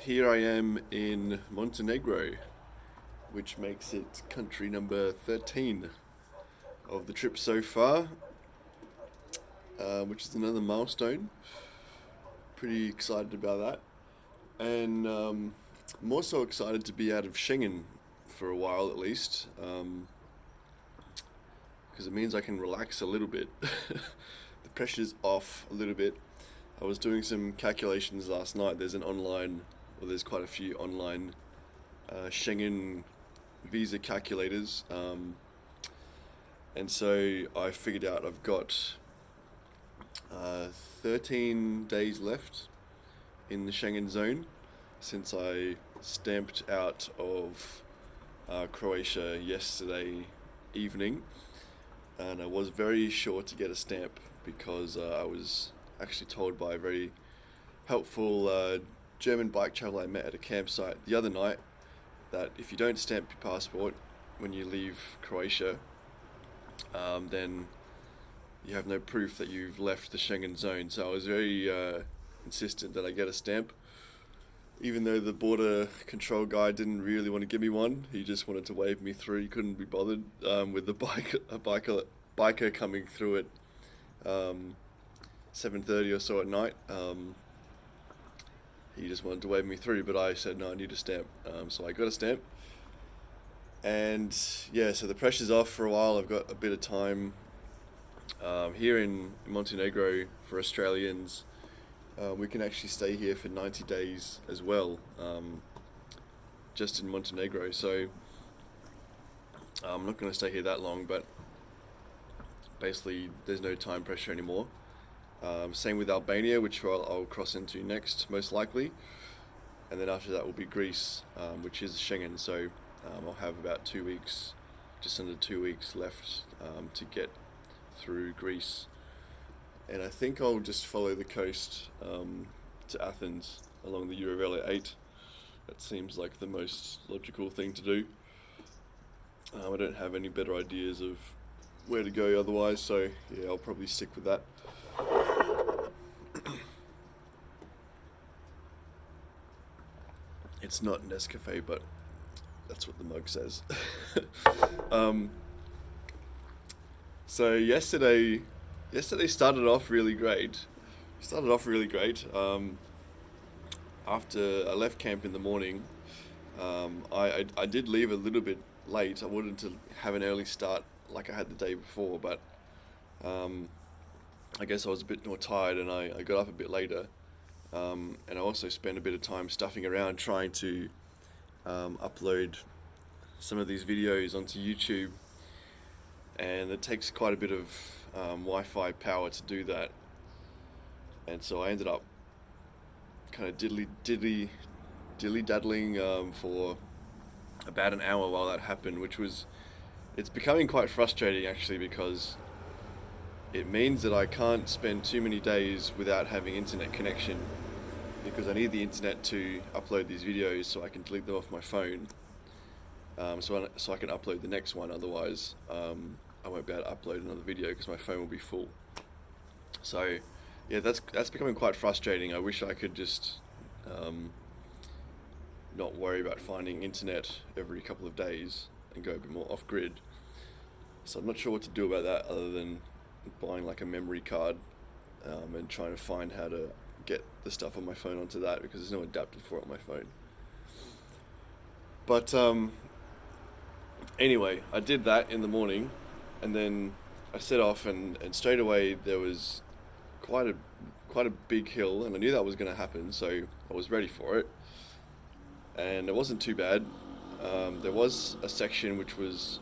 here I am in Montenegro, which makes it country number 13 of the trip so far, which is another milestone. Pretty excited about that. And I'm also excited to be out of Schengen for a while at least, because it means I can relax a little bit. The pressure's off a little bit. I was doing some calculations last night. There's quite a few online Schengen visa calculators, and so I figured out I've got 13 days left in the Schengen zone since I stamped out of Croatia yesterday evening, and I was very sure to get a stamp because I was actually told by a very helpful German bike traveler I met at a campsite the other night that if you don't stamp your passport when you leave Croatia, then you have no proof that you've left the Schengen zone. So I was very insistent that I get a stamp, even though the border control guy didn't really want to give me one. He just wanted to wave me through. He couldn't be bothered with a biker coming through at 7:30 or so at night. He just wanted to wave me through, but I said no, I need a stamp. So I got a stamp, and yeah, so the pressure's off for a while. I've got a bit of time here in Montenegro. For Australians, we can actually stay here for 90 days as well, just in Montenegro. So I'm not going to stay here that long, but basically there's no time pressure anymore. Same with Albania, which I'll cross into next, most likely. And then after that will be Greece, which is Schengen. So I'll have about 2 weeks, just under 2 weeks left to get through Greece. And I think I'll just follow the coast to Athens along the Eurovelo 8. That seems like the most logical thing to do. I don't have any better ideas of where to go otherwise, so yeah, I'll probably stick with that. It's not Nescafe, but that's what the mug says. So yesterday started off really great. After I left camp in the morning, I did leave a little bit late. I wanted to have an early start like I had the day before, but I guess I was a bit more tired and I got up a bit later. And I also spent a bit of time stuffing around trying to upload some of these videos onto YouTube, and it takes quite a bit of Wi-Fi power to do that. And so I ended up kind of dilly daddling for about an hour while that happened, it's becoming quite frustrating actually, because it means that I can't spend too many days without having internet connection, because I need the internet to upload these videos so I can delete them off my phone, so I can upload the next one. Otherwise, I won't be able to upload another video because my phone will be full. So yeah, that's becoming quite frustrating. I wish I could just not worry about finding internet every couple of days and go a bit more off-grid. So I'm not sure what to do about that other than buying like a memory card and trying to find how to get the stuff on my phone onto that, because there's no adapter for it on my phone. But anyway, I did that in the morning, and then I set off, and straight away there was quite a big hill, and I knew that was going to happen, so I was ready for it. And it wasn't too bad. There was a section which was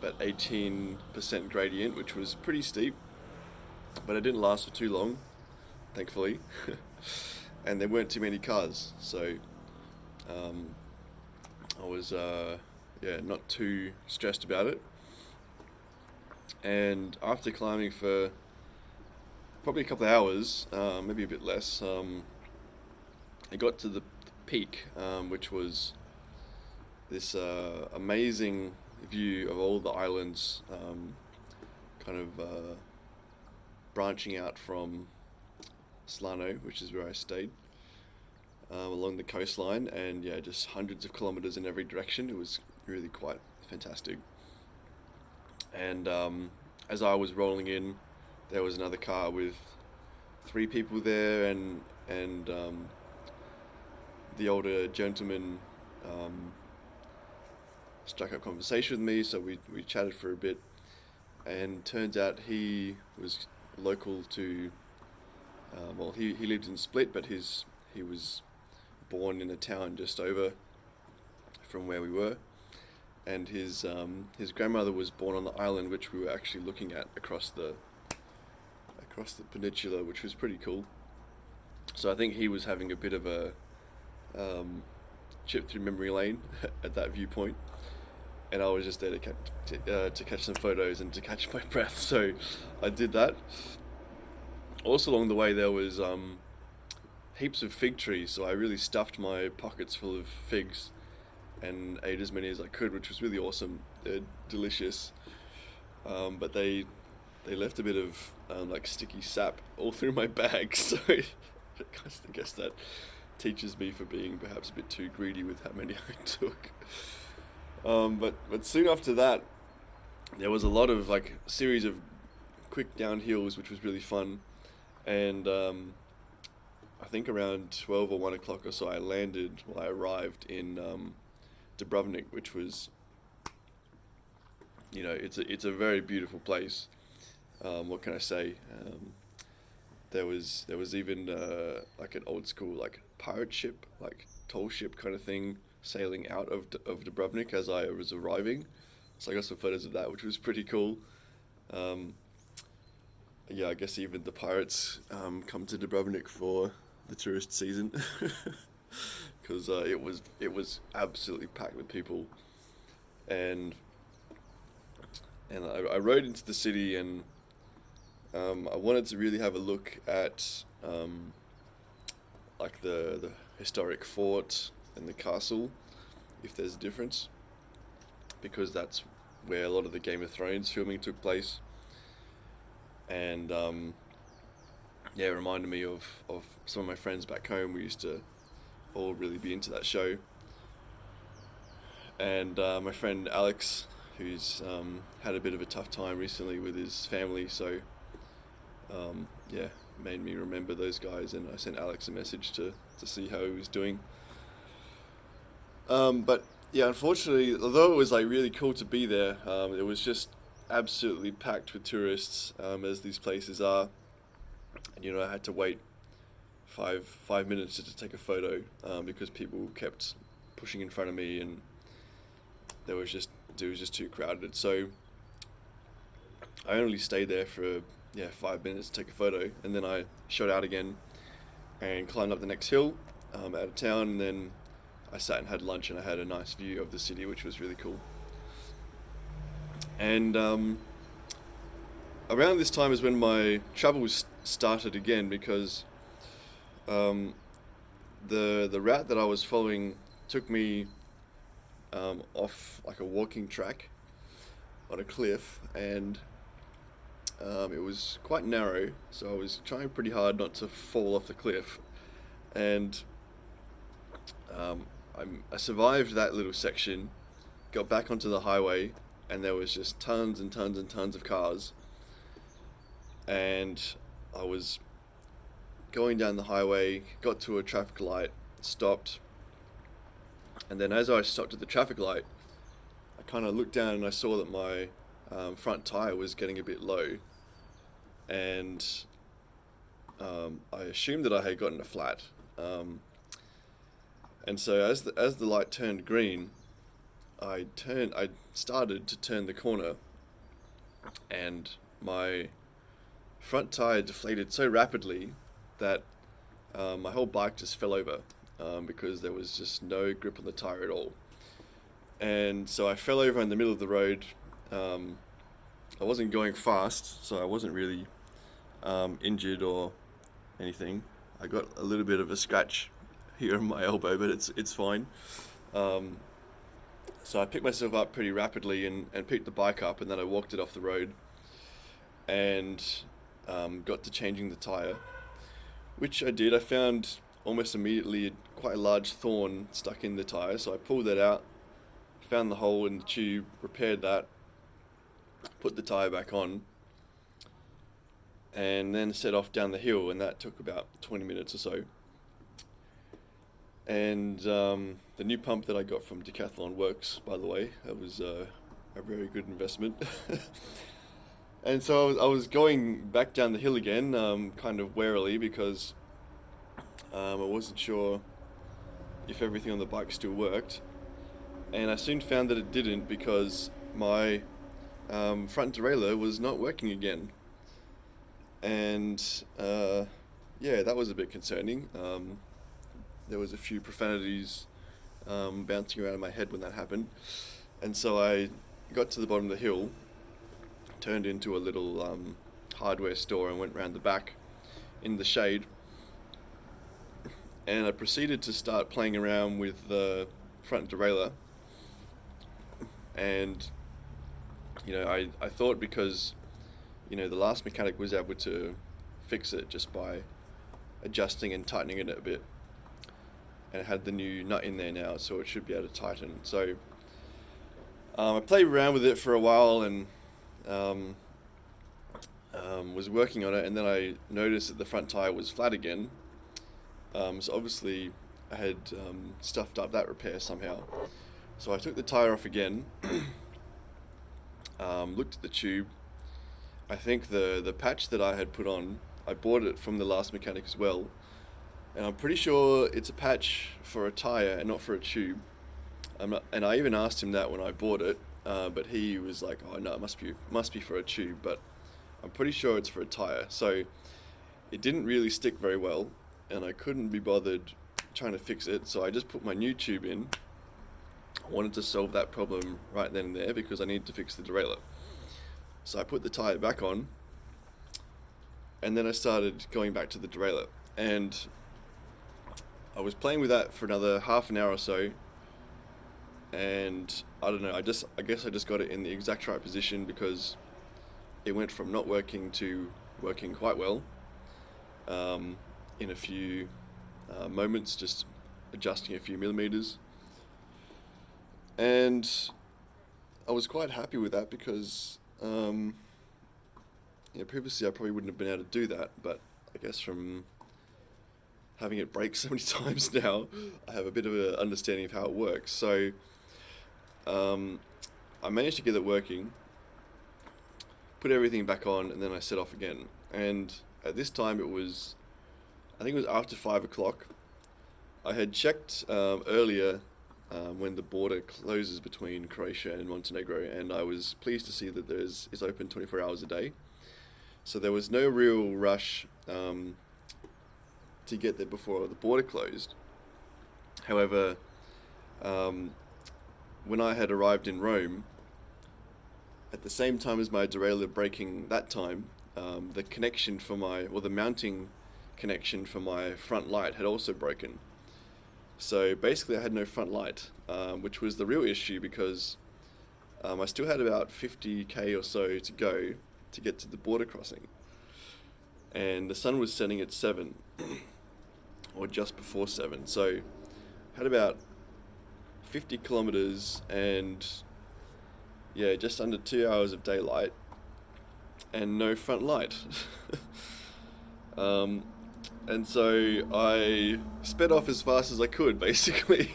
about 18% gradient, which was pretty steep, but it didn't last for too long, thankfully. And there weren't too many cars, so I was not too stressed about it. And after climbing for probably a couple of hours, maybe a bit less, I got to the peak, which was this amazing view of all the islands, kind of branching out from Slano, which is where I stayed. along the coastline, and yeah, just hundreds of kilometers in every direction. It was really quite fantastic. And as I was rolling in, there was another car with three people there, and the older gentleman um, struck up conversation with me, so we chatted for a bit, and turns out he was local to, well, he lived in Split, but he was born in a town just over from where we were, and his grandmother was born on the island which we were actually looking at across the peninsula, which was pretty cool. So I think he was having a bit of a trip through memory lane at that viewpoint, and I was just there to catch some photos and to catch my breath. So I did that. Also along the way there was heaps of fig trees, so I really stuffed my pockets full of figs and ate as many as I could, which was really awesome. They're delicious, but they left a bit of like sticky sap all through my bag, so I guess that teaches me for being perhaps a bit too greedy with how many I took. But soon after that, there was a lot of like a series of quick downhills, which was really fun, and I think around 12 or 1 o'clock or so, I arrived in Dubrovnik, which was, it's a very beautiful place. What can I say? There was even like an old school like pirate ship, like tall ship kind of thing, sailing out of Dubrovnik as I was arriving. So I got some photos of that, which was pretty cool. Yeah, I guess even the pirates come to Dubrovnik for the tourist season, because it was absolutely packed with people, and I rode into the city, and I wanted to really have a look at like the historic fort and the castle, if there's a difference, because that's where a lot of the Game of Thrones filming took place, and yeah, it reminded me of some of my friends back home. We used to all really be into that show, and my friend Alex, who's had a bit of a tough time recently with his family, so yeah, made me remember those guys, and I sent Alex a message to see how he was doing. But yeah, unfortunately, although it was like really cool to be there, it was just absolutely packed with tourists, as these places are. And I had to wait five minutes to take a photo, because people kept pushing in front of me, and it was just too crowded. So I only stayed there for 5 minutes to take a photo, and then I shot out again and climbed up the next hill out of town, and then I sat and had lunch, and I had a nice view of the city, which was really cool. And around this time is when my travels started again, because the route that I was following took me off like a walking track on a cliff, and it was quite narrow, so I was trying pretty hard not to fall off the cliff, and I survived that little section, got back onto the highway, and there was just tons and tons and tons of cars, and I was going down the highway, got to a traffic light, stopped, and then as I stopped at the traffic light, I kind of looked down and I saw that my front tire was getting a bit low, and I assumed that I had gotten a flat, and so as the light turned green, I started to turn the corner, and my front tire deflated so rapidly that my whole bike just fell over, because there was just no grip on the tire at all. And so I fell over in the middle of the road. I wasn't going fast, so I wasn't really injured or anything. I got a little bit of a scratch here on my elbow, but it's fine. So I picked myself up pretty rapidly and picked the bike up, and then I walked it off the road, and got to changing the tire, which I did. I found almost immediately quite a large thorn stuck in the tire, so I pulled that out, found the hole in the tube, repaired that, put the tire back on, and then set off down the hill, and that took about 20 minutes or so. And the new pump that I got from Decathlon works, by the way. That was a very good investment. And so I was going back down the hill again, kind of warily, because I wasn't sure if everything on the bike still worked. And I soon found that it didn't, because my front derailleur was not working again. And yeah, that was a bit concerning. There was a few profanities bouncing around in my head when that happened. And so I got to the bottom of the hill, turned into a little hardware store, and went round the back in the shade. And I proceeded to start playing around with the front derailleur. And, I thought, because, the last mechanic was able to fix it just by adjusting and tightening it a bit. And it had the new nut in there now, so it should be able to tighten. So I played around with it for a while, and was working on it, and then I noticed that the front tire was flat again. So obviously I had stuffed up that repair somehow. So I took the tire off again, looked at the tube. I think the patch that I had put on, I bought it from the last mechanic as well. And I'm pretty sure it's a patch for a tire and not for a tube. And I even asked him that when I bought it, but he was like, "Oh no, it must be for a tube." But I'm pretty sure it's for a tire. So it didn't really stick very well, and I couldn't be bothered trying to fix it. So I just put my new tube in. I wanted to solve that problem right then and there, because I needed to fix the derailleur. So I put the tire back on, and then I started going back to the derailleur, and I was playing with that for another half an hour or so, and I don't know, I guess I just got it in the exact right position, because it went from not working to working quite well in a few moments, just adjusting a few millimeters. And I was quite happy with that, because previously I probably wouldn't have been able to do that, but I guess from having it break so many times now, I have a bit of an understanding of how it works. So I managed to get it working, put everything back on, and then I set off again. And at this time I think it was after 5 o'clock. I had checked earlier when the border closes between Croatia and Montenegro, and I was pleased to see that it's open 24 hours a day. So there was no real rush to get there before the border closed. However, when I had arrived in Rome, at the same time as my derailleur breaking that time, the connection for the mounting connection for my front light had also broken. So basically I had no front light, which was the real issue, because I still had about 50k or so to go to get to the border crossing. And the sun was setting at 7, or just before 7. So I had about 50 kilometers and just under 2 hours of daylight and no front light. And so I sped off as fast as I could, basically.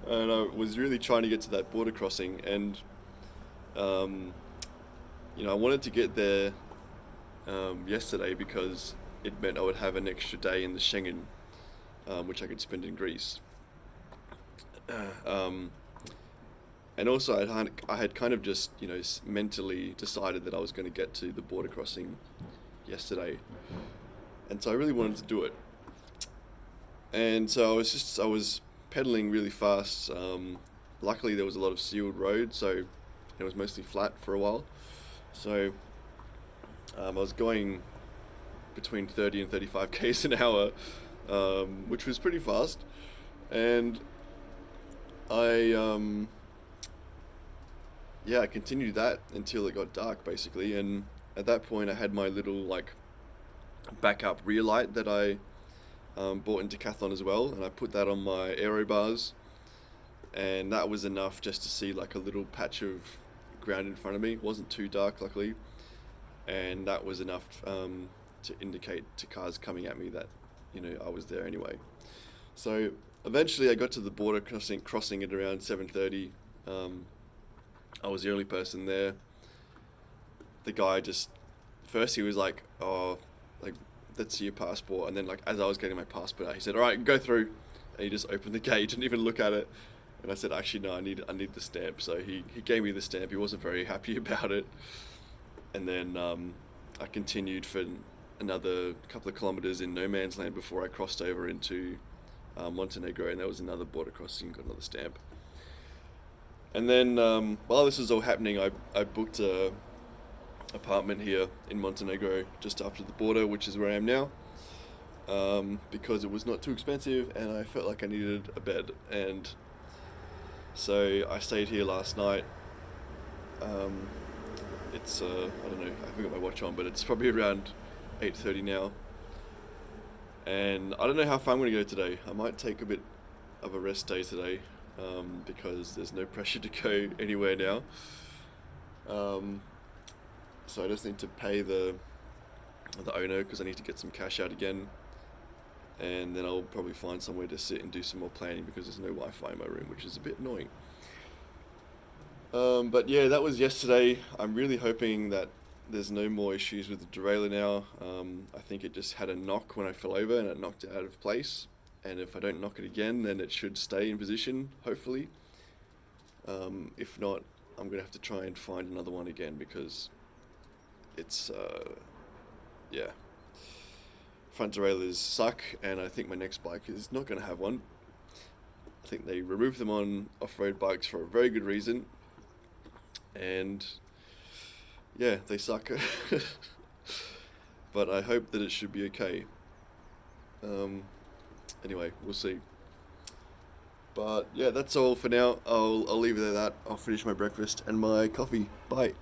And I was really trying to get to that border crossing, and I wanted to get there yesterday, because it meant I would have an extra day in the Schengen, which I could spend in Greece. And also I had kind of just, mentally decided that I was going to get to the border crossing yesterday. And so I really wanted to do it. And so I was pedaling really fast. Luckily there was a lot of sealed road, so it was mostly flat for a while. So I was going between 30 and 35 k's an hour, which was pretty fast. And I continued that until it got dark, basically. And at that point I had my little backup rear light that I bought in Decathlon as well, and I put that on my aero bars, and that was enough just to see like a little patch of ground in front of me. It wasn't too dark, luckily, and that was enough to indicate to cars coming at me that I was there anyway. So eventually I got to the border crossing at around 7:30. I was the only person there. The guy just first he was like, "Oh, like let's see your passport," and then like as I was getting my passport out, he said, "All right, go through," and he just opened the gate, didn't even look at it. And I said, "Actually, no, I need the stamp." So he gave me the stamp. He wasn't very happy about it. And then I continued for another couple of kilometers in no man's land before I crossed over into Montenegro, and there was another border crossing, got another stamp. And then while this was all happening, I booked a apartment here in Montenegro just after the border, which is where I am now, because it was not too expensive and I felt like I needed a bed. And so I stayed here last night. It's I don't know, I haven't got my watch on, but it's probably around 8:30 now. And I don't know how far I'm going to go today. I might take a bit of a rest day today, because there's no pressure to go anywhere now. So I just need to pay the owner because I need to get some cash out again, and then I'll probably find somewhere to sit and do some more planning because there's no Wi-Fi in my room, which is a bit annoying. But yeah, that was yesterday. I'm really hoping that there's no more issues with the derailleur now. I think it just had a knock when I fell over and it knocked it out of place. And if I don't knock it again, then it should stay in position, hopefully. If not, I'm going to have to try and find another one again because it's, yeah. Front derailleurs suck, and I think my next bike is not going to have one. I think they removed them on off-road bikes for a very good reason. And yeah, they suck. But I hope that it should be okay. Anyway, we'll see. But yeah, that's all for now. I'll leave it at that. I'll finish my breakfast and my coffee. Bye.